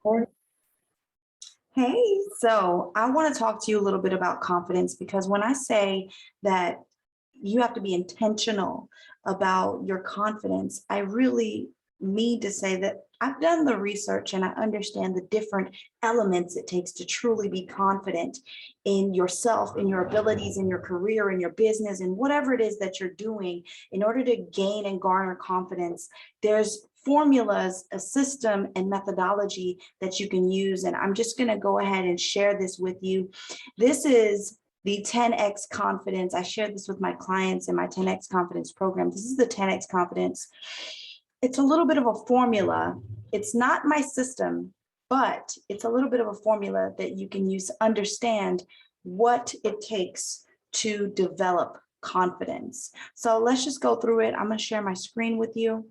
Or Hey, so I want to talk to you a little bit about confidence because when I say that you have to be intentional about your confidence, I really mean to say that I've done the research and I understand the different elements it takes to truly be confident in yourself, in your abilities, in your career, in your business, and whatever it is that you're doing in order to gain and garner confidence. There's formulas, a system, and methodology that you can use. And I'm just going to go ahead and share this with you. This is the 10x confidence. I share this with my clients in my 10x confidence program. This is the 10x confidence. It's a little bit of a formula. It's not my system, but it's a little bit of a formula that you can use to understand what it takes to develop confidence. So let's just go through it. I'm going to share my screen with you.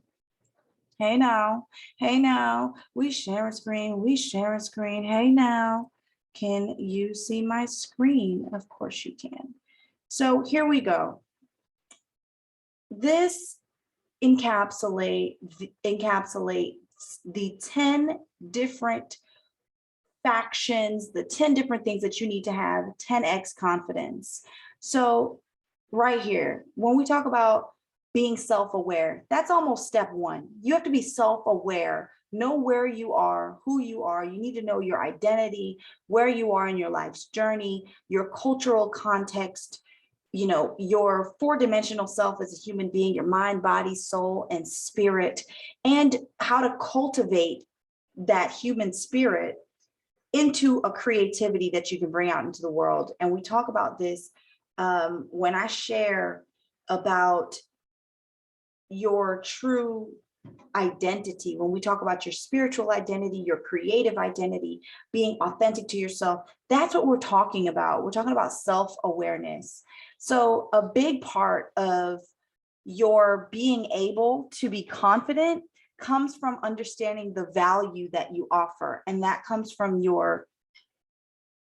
Hey now, hey now, we share a screen, we share a screen. Hey now, can you see my screen? Of course you can. So here we go. This encapsulates the 10 different factions, the 10 different things that you need to have 10x confidence. So right here, when we talk about being self-aware, that's almost step one. You have to be self-aware, know where you are, who you are. You need to know your identity, where you are in your life's journey, your cultural context, your four-dimensional self as a human being, your mind, body, soul, and spirit, and how to cultivate that human spirit into a creativity that you can bring out into the world. And we talk about this when I share about your true identity. When we talk about your spiritual identity, your creative identity, being authentic to yourself, that's what we're talking about. We're talking about self-awareness. So a big part of your being able to be confident comes from understanding the value that you offer. And that comes from your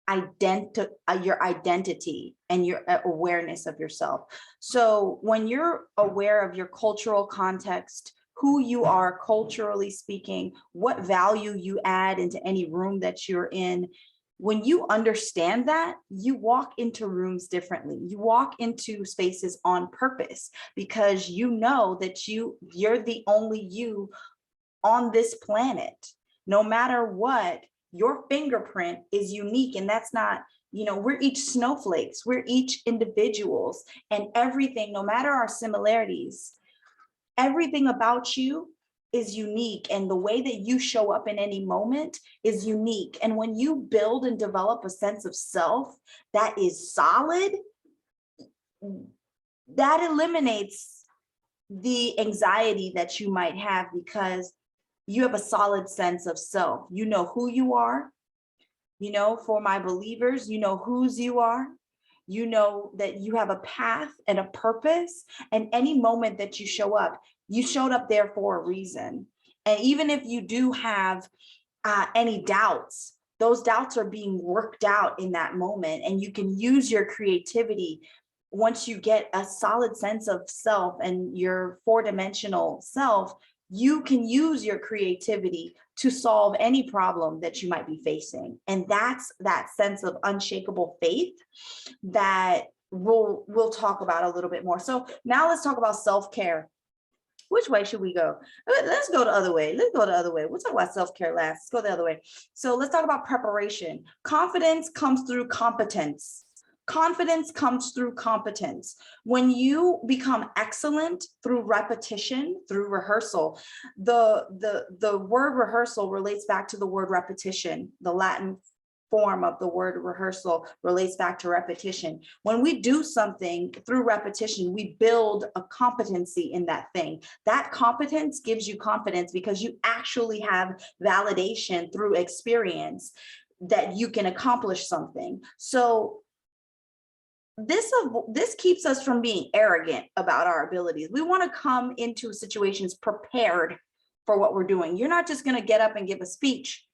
identity and your awareness of yourself. So when you're aware of your cultural context, who you are culturally speaking, what value you add into any room that you're in, when you understand that, you walk into rooms differently. You walk into spaces on purpose because you know that you're the only you on this planet. No matter what, your fingerprint is unique, and that's not, we're each snowflakes, we're each individuals, and everything, no matter our similarities, everything about you is unique, and the way that you show up in any moment is unique. And when you build and develop a sense of self that is solid, that eliminates the anxiety that you might have because you have a solid sense of self. You know who you are. For my believers, you know whose you are. You know that you have a path and a purpose, and any moment that you show up, you showed up there for a reason. And even if you do have any doubts, those doubts are being worked out in that moment, and you can use your creativity. Once you get a solid sense of self and your four-dimensional self, you can use your creativity to solve any problem that you might be facing. And that's that sense of unshakable faith that we'll talk about a little bit more. So now let's talk about self-care. Which way should we go? Let's go the other way. Let's go the other way. We'll talk about self-care last. Let's go the other way. So let's talk about preparation. Confidence comes through competence. Confidence comes through competence. When you become excellent through repetition, through rehearsal, the word rehearsal relates back to the word repetition, the Latin form of the word rehearsal relates back to repetition. When we do something through repetition, we build a competency in that thing. That competence gives you confidence because you actually have validation through experience that you can accomplish something. So this keeps us from being arrogant about our abilities. We want to come into situations prepared for what we're doing. You're not just going to get up and give a speech,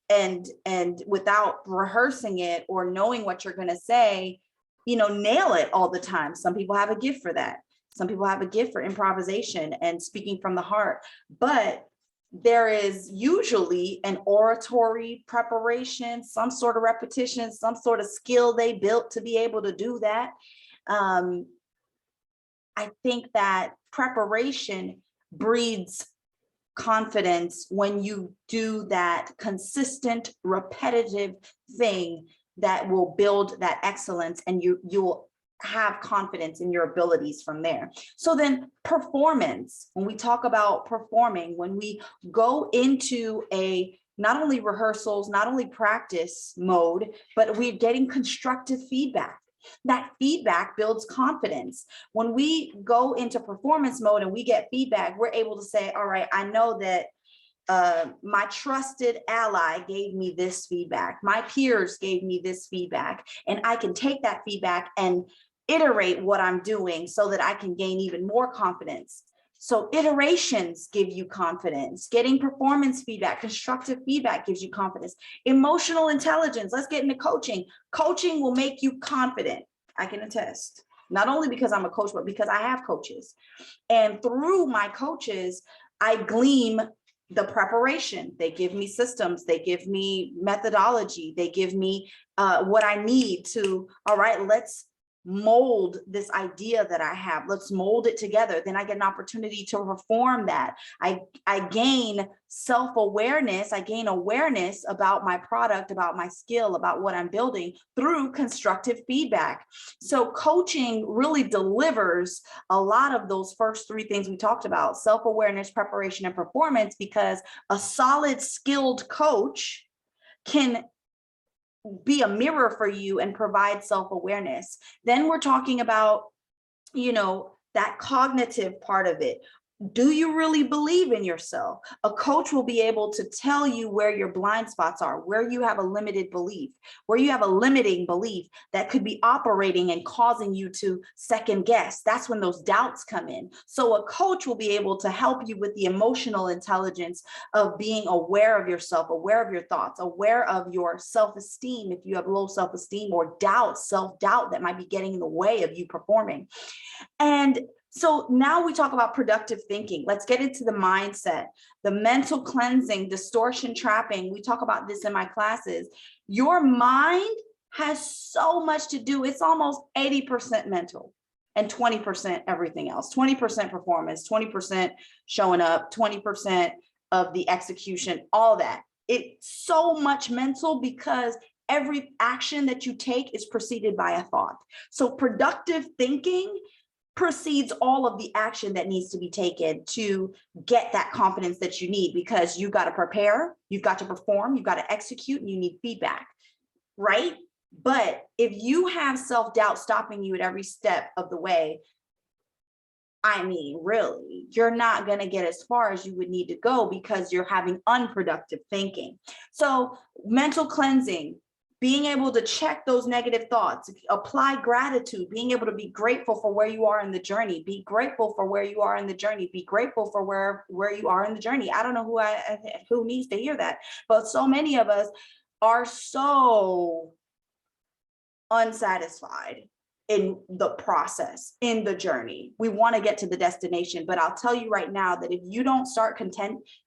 and without rehearsing it or knowing what you're going to say, nail it all the time. Some people have a gift for that. Some people have a gift for improvisation and speaking from the heart. But there is usually an oratory preparation, some sort of repetition, some sort of skill they built to be able to do that. I think that preparation breeds confidence when you do that consistent, repetitive thing that will build that excellence, and you'll have confidence in your abilities from there. So then performance, when we talk about performing, when we go into a not only rehearsals, not only practice mode, but we're getting constructive feedback. That feedback builds confidence. When we go into performance mode and we get feedback, we're able to say, all right, I know that my trusted ally gave me this feedback. My peers gave me this feedback, and I can take that feedback and iterate what I'm doing so that I can gain even more confidence. So iterations give you confidence. Getting performance feedback, constructive feedback gives you confidence. Emotional intelligence, let's get into coaching. Coaching will make you confident. I can attest, not only because I'm a coach, but because I have coaches. And through my coaches, I glean the preparation. They give me systems, they give me methodology, they give me what I need to, all right, let's mold this idea that I have. Let's mold it together. Then I get an opportunity to perform that. I gain self-awareness. I gain awareness about my product, about my skill, about what I'm building through constructive feedback. So coaching really delivers a lot of those first three things we talked about: self-awareness, preparation, and performance, because a solid, skilled coach can be a mirror for you and provide self-awareness. Then we're talking about, that cognitive part of it. Do you really believe in yourself? A coach will be able to tell you where your blind spots are, where you have a limited belief, where you have a limiting belief that could be operating and causing you to second guess. That's when those doubts come in. So a coach will be able to help you with the emotional intelligence of being aware of yourself, aware of your thoughts, aware of your self-esteem if you have low self-esteem, or doubt, self-doubt that might be getting in the way of you performing. And so now we talk about productive thinking. Let's get into the mindset, the mental cleansing, distortion trapping. We talk about this in my classes. Your mind has so much to do. It's almost 80% mental and 20% everything else, 20% performance, 20% showing up, 20% of the execution, all that. It's so much mental because every action that you take is preceded by a thought. So productive thinking precedes all of the action that needs to be taken to get that confidence that you need, because you got to prepare, you've got to perform, you've got to execute, and you need feedback, right? But if you have self-doubt stopping you at every step of the way, I mean, really, you're not going to get as far as you would need to go because you're having unproductive thinking. So mental cleansing, being able to check those negative thoughts, apply gratitude, being able to be grateful for where you are in the journey, be grateful for where you are in the journey, be grateful for where you are in the journey. I don't know who needs to hear that, but so many of us are so unsatisfied in the process, in the journey. We want to get to the destination, but I'll tell you right now that if you don't start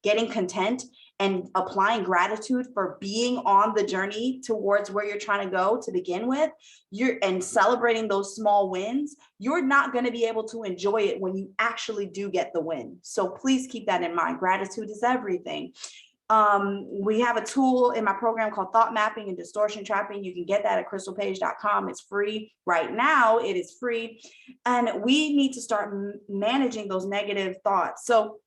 getting content and applying gratitude for being on the journey towards where you're trying to go to begin with, and celebrating those small wins, you're not going to be able to enjoy it when you actually do get the win. So please keep that in mind. Gratitude is everything. We have a tool in my program called Thought Mapping and Distortion Trapping. You can get that at crystalpage.com. It's free right now. It is free. And we need to start managing those negative thoughts. So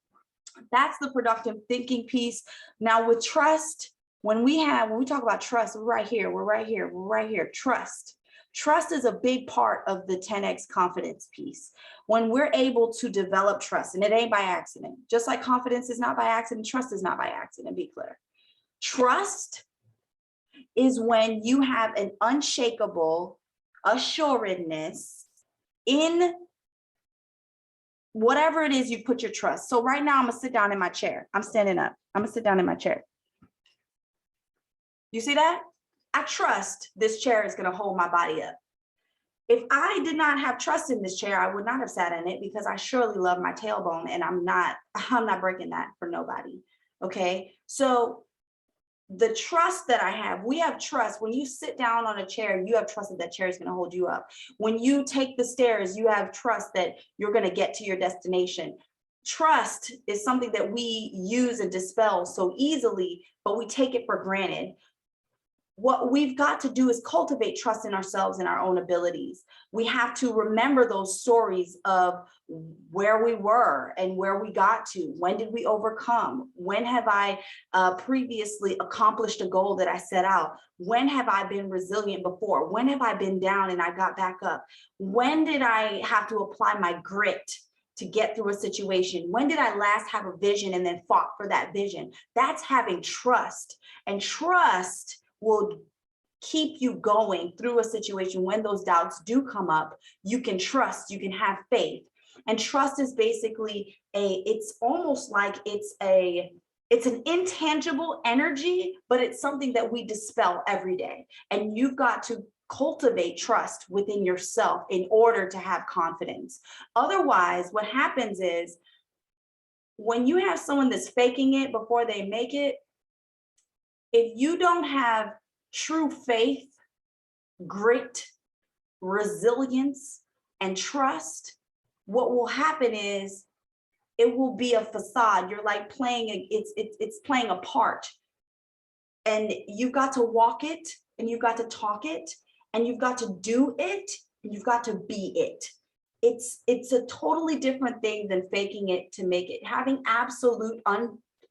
that's the productive thinking piece. Now with trust, when we talk about trust, we're right here. Trust is a big part of the 10X confidence piece. When we're able to develop trust, and it ain't by accident, just like confidence is not by accident, trust is not by accident, be clear. Trust is when you have an unshakable assuredness in whatever it is you put your trust. So right now I'm gonna sit down in my chair. I'm standing up. I'm gonna sit down in my chair. You see that? I trust this chair is going to hold my body up. If I did not have trust in this chair, I would not have sat in it, because I surely love my tailbone, and I'm not breaking that for nobody. Okay. So the trust that I have, we have trust. When you sit down on a chair, you have trust that that chair is going to hold you up. When you take the stairs, you have trust that you're going to get to your destination. Trust is something that we use and dispel so easily, but we take it for granted. What we've got to do is cultivate trust in ourselves and our own abilities. We have to remember those stories of where we were and where we got to. When did we overcome? When have I previously accomplished a goal that I set out? When have I been resilient before? When have I been down and I got back up? When did I have to apply my grit to get through a situation? When did I last have a vision and then fought for that vision? That's having trust. And trust will keep you going through a situation. When those doubts do come up, you can trust, you can have faith. And trust is basically it's almost like it's an intangible energy, but it's something that we dispel every day. And you've got to cultivate trust within yourself in order to have confidence. Otherwise, what happens is when you have someone that's faking it before they make it, if you don't have true faith, grit, resilience, and trust, what will happen is it will be a facade. You're like playing it's playing a part. And you've got to walk it, and you've got to talk it, and you've got to do it, and you've got to be it. It's a totally different thing than faking it to make it. Having absolute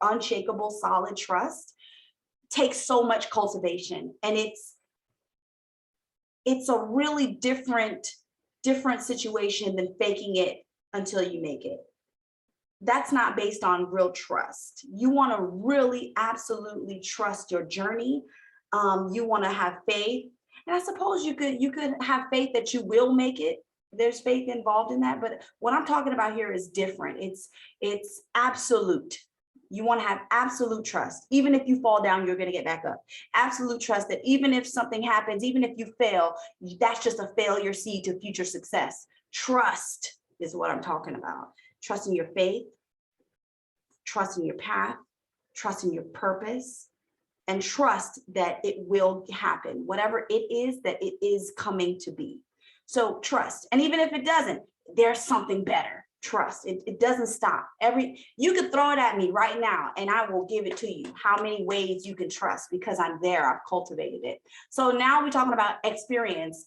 unshakable solid trust takes so much cultivation, and it's a really different situation than faking it until you make it. That's not based on real trust. You want to really absolutely trust your journey. You want to have faith, and I suppose you could have faith that you will make it. There's faith involved in that, but what I'm talking about here is different. It's absolute. You want to have absolute trust. Even if you fall down, you're going to get back up. Absolute trust that even if something happens, even if you fail, that's just a failure seed to future success. Trust is what I'm talking about. Trusting your faith, trusting your path, trusting your purpose, and trust that it will happen. Whatever it is, that it is coming to be. So trust. And even if it doesn't, there's something better. Trust. It doesn't stop. You could throw it at me right now and I will give it to you. How many ways you can trust, because I'm there, I've cultivated it. So now we're talking about experience.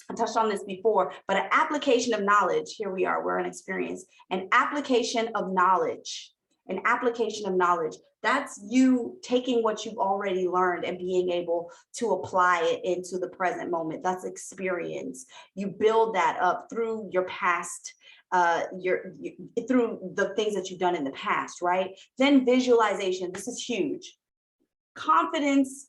I touched on this before, but an application of knowledge. Here we are, we're an experience. An application of knowledge. An application of knowledge. That's you taking what you've already learned and being able to apply it into the present moment. That's experience. You build that up through your past, through the things that you've done in the past, right? Then visualization. This is huge. Confidence,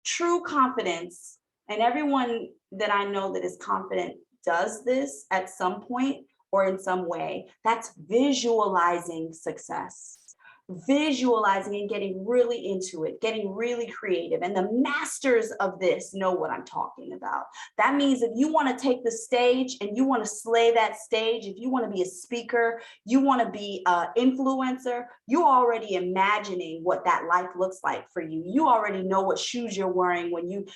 true confidence, and everyone that I know that is confident does this at some point or in some way. That's visualizing success. Visualizing and getting really into it, getting really creative. And the masters of this know what I'm talking about. That means if you want to take the stage and you want to slay that stage, if you want to be a speaker, you want to be an influencer, you're already imagining what that life looks like for you. You already know what shoes you're wearing when you,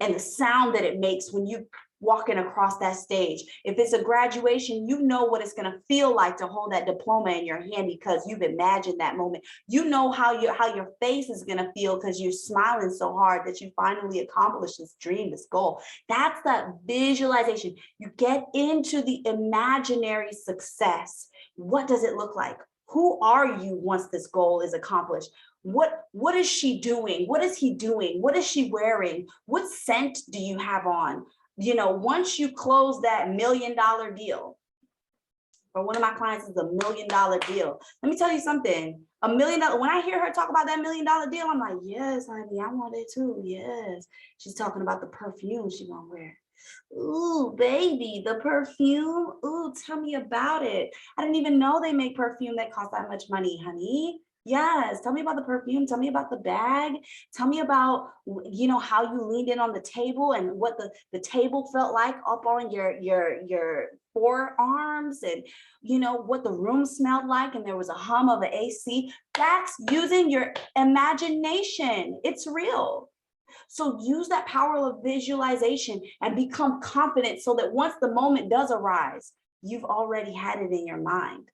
and the sound that it makes when you walking across that stage. If it's a graduation, you know what it's going to feel like to hold that diploma in your hand because you've imagined that moment. You know how your face is going to feel because you're smiling so hard that you finally accomplished this dream, this goal. That's that visualization. You get into the imaginary success. What does it look like? Who are you once this goal is accomplished? What is she doing? What is he doing? What is she wearing? What scent do you have on? You know, once you close that $1 million deal, or one of my clients is $1 million deal. Let me tell you something, $1 million, when I hear her talk about that $1 million deal, I'm like, yes, honey, I want it too, yes. She's talking about the perfume she gonna wear. Ooh, baby, the perfume, ooh, tell me about it. I didn't even know they make perfume that costs that much money, honey. Yes, tell me about the perfume, tell me about the bag, tell me about, how you leaned in on the table and what the table felt like up on your forearms, and what the room smelled like, and there was a hum of an AC. That's using your imagination. It's real. So use that power of visualization and become confident so that once the moment does arise, you've already had it in your mind.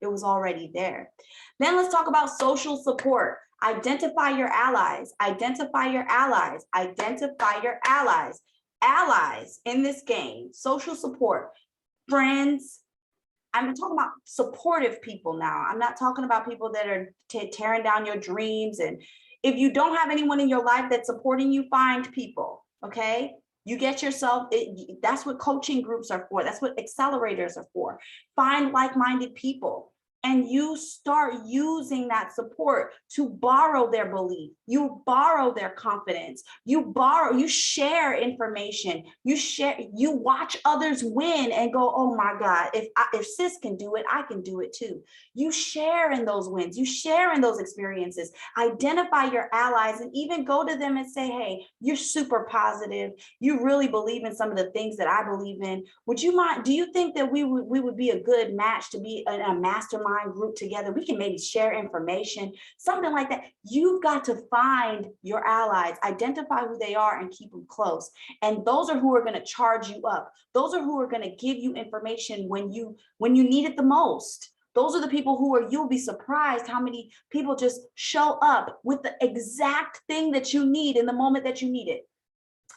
It was already there. Then let's talk about social support. Identify your allies, identify your allies, identify your allies. Allies in this game, social support, friends. I'm talking about supportive people now. I'm not talking about people that are tearing down your dreams. And if you don't have anyone in your life that's supporting you, find people, okay? You get yourself, that's what coaching groups are for. That's what accelerators are for. Find like-minded people. And you start using that support to borrow their belief. You borrow their confidence. You share information. You watch others win and go, oh my God, if sis can do it, I can do it too. You share in those wins. You share in those experiences. Identify your allies and even go to them and say, hey, you're super positive. You really believe in some of the things that I believe in. Would you mind? Do you think that we would be a good match to be a mastermind group together? We can maybe share information, something like that. You've got to find your allies, identify who they are, and keep them close. And those are who are going to charge you up. Those are who are going to give you information when you need it the most. Those are the people you'll be surprised how many people just show up with the exact thing that you need in the moment that you need it.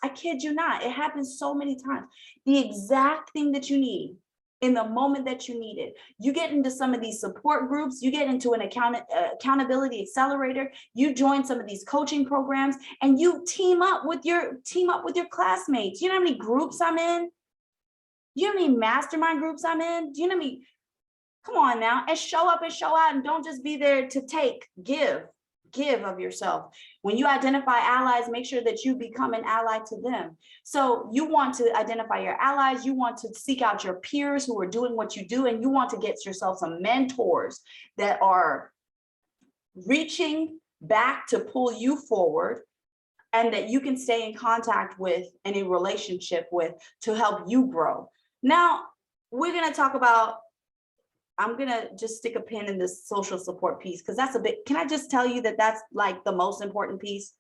I kid you not. It happens so many times. The exact thing that you need in the moment that you need it. You get into some of these support groups, you get into an accountability accelerator, you join some of these coaching programs, and you team up with your classmates. You know how many groups I'm in? You know how many mastermind groups I'm in? Do you know how many? Come on now, and show up and show out, and don't just be there to take, give of yourself. When you identify allies, make sure that you become an ally to them. So you want to identify your allies, you want to seek out your peers who are doing what you do, and you want to get yourself some mentors that are reaching back to pull you forward, and that you can stay in contact with and in relationship with to help you grow. Now, we're going to talk about, I'm going to just stick a pin in this social support piece because that's a bit, can I just tell you that that's like the most important piece?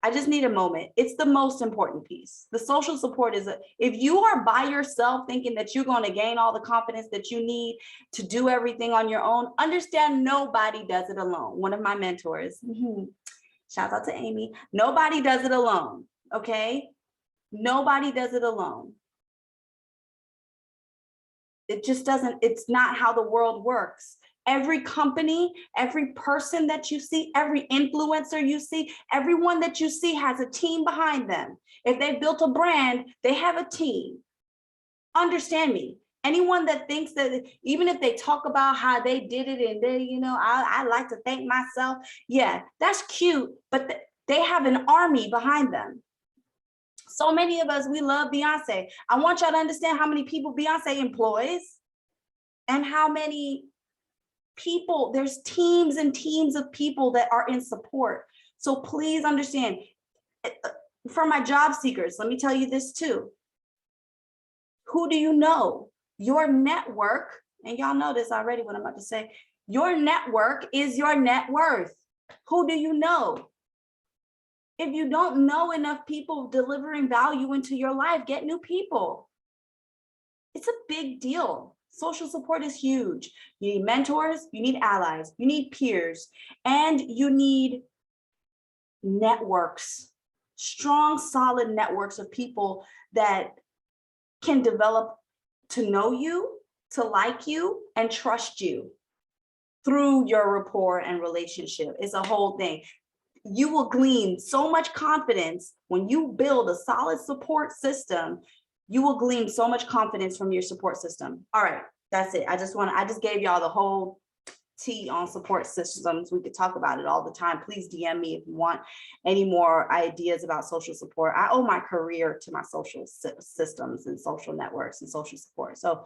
I just need a moment. It's the most important piece. The social support is, if you are by yourself thinking that you're going to gain all the confidence that you need to do everything on your own, understand nobody does it alone. One of my mentors, shout out to Amy, nobody does it alone, okay? Nobody does it alone. It just doesn't, it's not how the world works. Every company, every person that you see, every influencer you see, everyone that you see has a team behind them. If they've built a brand, they have a team. Understand me. Anyone that thinks that even if they talk about how they did it and they, I like to thank myself. Yeah, that's cute, but they have an army behind them. So many of us, we love Beyonce. I want y'all to understand how many people Beyonce employs and how many people, there's teams and teams of people that are in support. So please understand, for my job seekers, let me tell you this too. Who do you know? Your network, and y'all know this already, what I'm about to say, your network is your net worth. Who do you know? If you don't know enough people delivering value into your life, get new people. It's a big deal. Social support is huge. You need mentors, you need allies, you need peers, and you need networks, strong, solid networks of people that can develop to know you, to like you, and trust you through your rapport and relationship. It's a whole thing. You will glean so much confidence when you build a solid support system. You will glean so much confidence from your support system. All right, that's it. I just gave y'all the whole tea on support systems. We could talk about it all the time. Please DM me if you want any more ideas about social support. I owe my career to my social systems and social networks and social support. So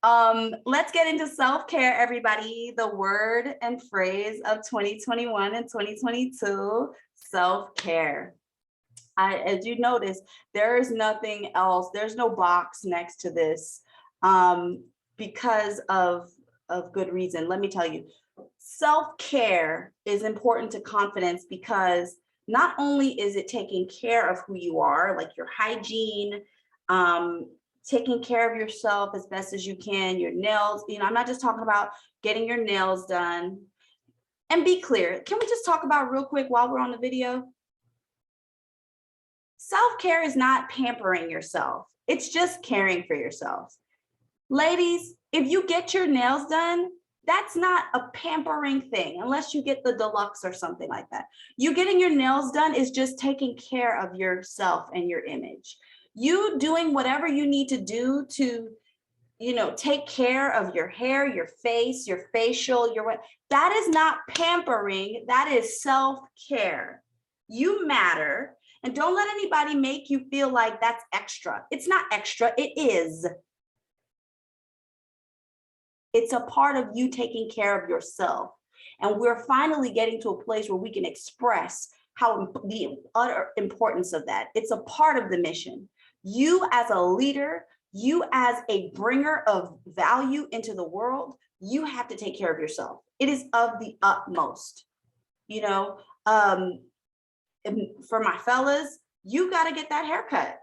let's get into self-care, everybody. The word and phrase of 2021 and 2022, self-care. As you notice, there is nothing else. There's no box next to this because of good reason. Let me tell you, self-care is important to confidence because not only is it taking care of who you are, like your hygiene, taking care of yourself as best as you can, your nails, I'm not just talking about getting your nails done. And be clear, can we just talk about real quick while we're on the video? Self-care is not pampering yourself. It's just caring for yourself. Ladies, if you get your nails done, that's not a pampering thing, unless you get the deluxe or something like that. You getting your nails done is just taking care of yourself and your image. You doing whatever you need to do to, take care of your hair, your face, your facial, that is not pampering, that is self-care. You matter, and don't let anybody make you feel like that's extra. It's not extra, it is. It's a part of you taking care of yourself. And we're finally getting to a place where we can express how the utter importance of that. It's a part of the mission. You as a leader, you as a bringer of value into the world, you have to take care of yourself. It is of the utmost. For my fellas, you got to get that haircut.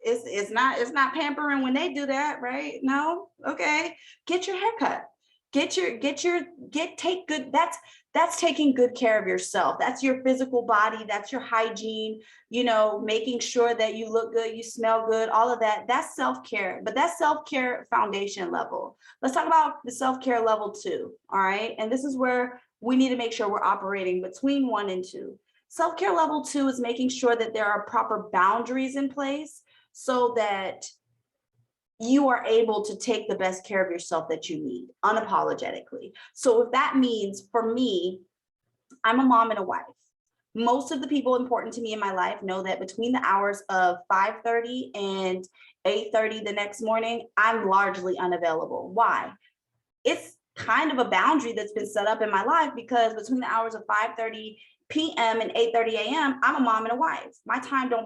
It's not pampering when they do that, right? No, okay. Get your haircut. Take good. That's taking good care of yourself. That's your physical body. That's your hygiene. Making sure that you look good, you smell good, all of that. That's self-care. But that's self-care foundation level. Let's talk about the self-care level 2. All right, and this is where we need to make sure we're operating between 1 and 2. Self-care level 2 is making sure that there are proper boundaries in place, so that you are able to take the best care of yourself that you need unapologetically. So if that means, for me, I'm a mom and a wife. Most of the people important to me in my life know that between the hours of 5:30 and 8:30 the next morning, I'm largely unavailable. Why? It's kind of a boundary that's been set up in my life, because between the hours of 5:30 p.m. and 8:30 a.m., I'm a mom and a wife. My time doesn't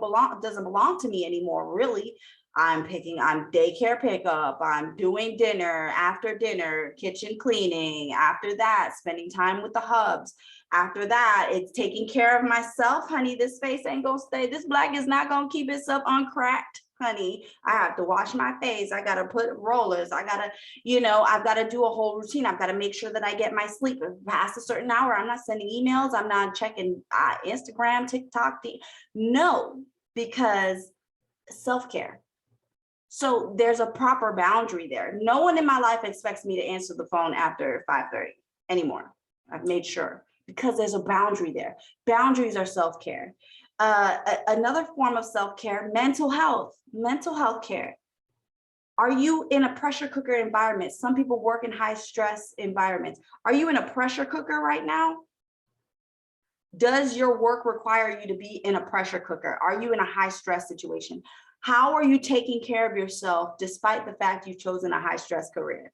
belong to me anymore, really. I'm daycare pickup, I'm doing dinner, after dinner, kitchen cleaning, after that, spending time with the hubs. After that, it's taking care of myself, honey. This face ain't gonna stay, this black is not gonna keep itself uncracked, honey. I have to wash my face. I gotta put rollers. I gotta, I've gotta do a whole routine. I've gotta make sure that I get my sleep. Past a certain hour, I'm not sending emails. I'm not checking Instagram, TikTok. No, because self-care. So there's a proper boundary there. No one in my life expects me to answer the phone after 5:30 anymore. I've made sure, because there's a boundary there. Boundaries are self-care. Another form of self-care, mental health care. Are you in a pressure cooker environment? Some people work in high stress environments. Are you in a pressure cooker right now? Does your work require you to be in a pressure cooker? Are you in a high stress situation? How are you taking care of yourself despite the fact you've chosen a high stress career?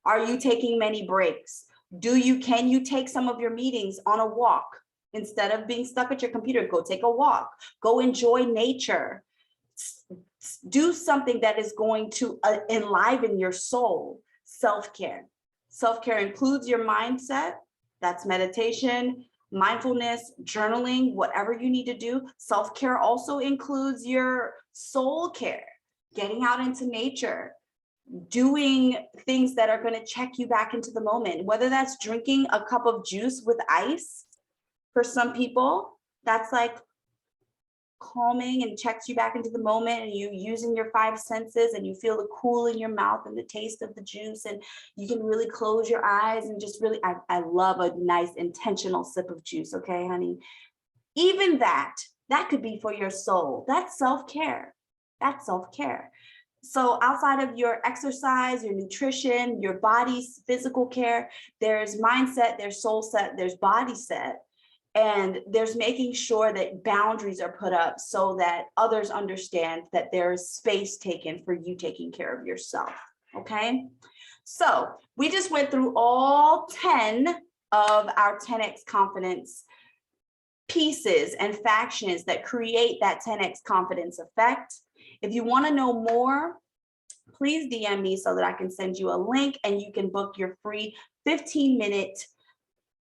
Are you taking many breaks? Can you take some of your meetings on a walk? Instead of being stuck at your computer, go take a walk, go enjoy nature. Do something that is going to enliven your soul. Self-care. Self-care includes your mindset. That's meditation, mindfulness, journaling, whatever you need to do. Self-care also includes your soul care, getting out into nature, doing things that are going to check you back into the moment, whether that's drinking a cup of juice with ice. For some people, that's like calming and checks you back into the moment, and you using your 5 senses, and you feel the cool in your mouth and the taste of the juice, and you can really close your eyes and just really, I love a nice intentional sip of juice. Okay, honey, even that could be for your soul. That's self-care. That's self-care. So outside of your exercise, your nutrition, your body's physical care, there's mindset, there's soul set, there's body set. And there's making sure that boundaries are put up so that others understand that there's space taken for you taking care of yourself. Okay. So we just went through all 10 of our 10x confidence pieces and factions that create that 10x confidence effect. If you want to know more, please DM me so that I can send you a link and you can book your free 15-minute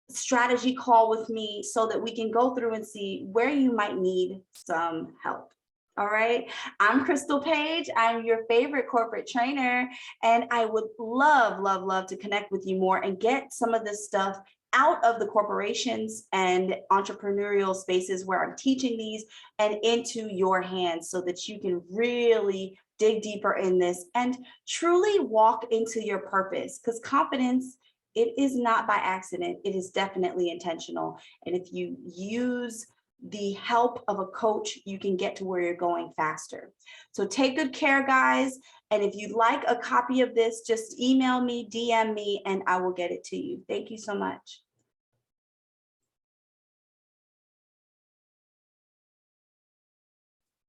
strategy call with me so that we can go through and see where you might need some help. All right. I'm Crystal Page. I'm your favorite corporate trainer, and I would love, love, love to connect with you more and get some of this stuff out of the corporations and entrepreneurial spaces where I'm teaching these and into your hands so that you can really dig deeper in this and truly walk into your purpose, because confidence, it is not by accident. It is definitely intentional. And if you use the help of a coach, you can get to where you're going faster. So take good care, guys. And if you'd like a copy of this, just email me, DM me, and I will get it to you. Thank you so much.